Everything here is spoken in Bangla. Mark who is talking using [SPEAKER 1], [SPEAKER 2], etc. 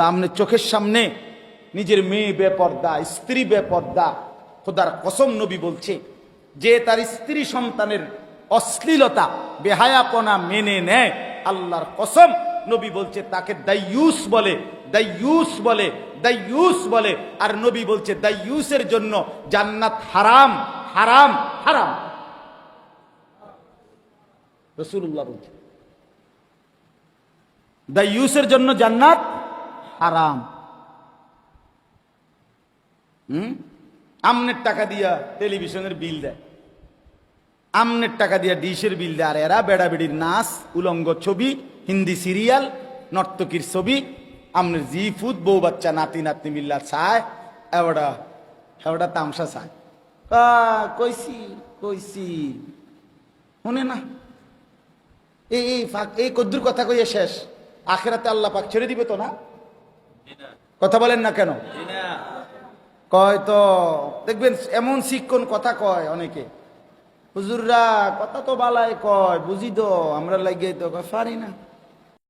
[SPEAKER 1] সামনে চোখের সামনে নিজের মেয়ে বেপর্দা, স্ত্রী বেপর্দা, খোদার কসম নবী বলছে যে তার স্ত্রী সন্তানের অশ্লীলতা বেহায়াপনা মেনে নেয়, আল্লাহর কসম নবী বলছে তাকে দাইয়ুস বলে, দাইয়ুস বলে, দাইয়ুস বলে। আর নবী বলছে দাইয়ুসের জন্য জান্নাত হারাম, হারাম, হারাম। রাসূলুল্লাহ বলছে দাইয়ুসের জন্য জান্নাত হারাম। আমনের টাকা দিয়া টেলিভিশনের বিল দেয়, আমনের টাকা দিয়া ডিশের বিল দেয়, আর এরা বেড়াবেড়ির নাচ, উলঙ্গ ছবি, হিন্দি সিরিয়াল, নর্তকীর ছবি, আমনের জি ফুদ বউ বাচ্চা নাতি নাতনি মিল্লা চায়, এবারটা এবারটা তামসা চায়। কইছি কইছি শুনে না, এই কদ্দুর কথা কইয়ে শেষ। আখেরাতে আল্লাহ পাক ছেড়ে দিবে তো না? কথা বলেন না কেন? কয় তো দেখবেন এমন শিক্ষণ কথা কয় অনেকে, হুজুররা কথা তো বালাই কয় বুঝি তো আমরা লাগিয়ে তো পারি না।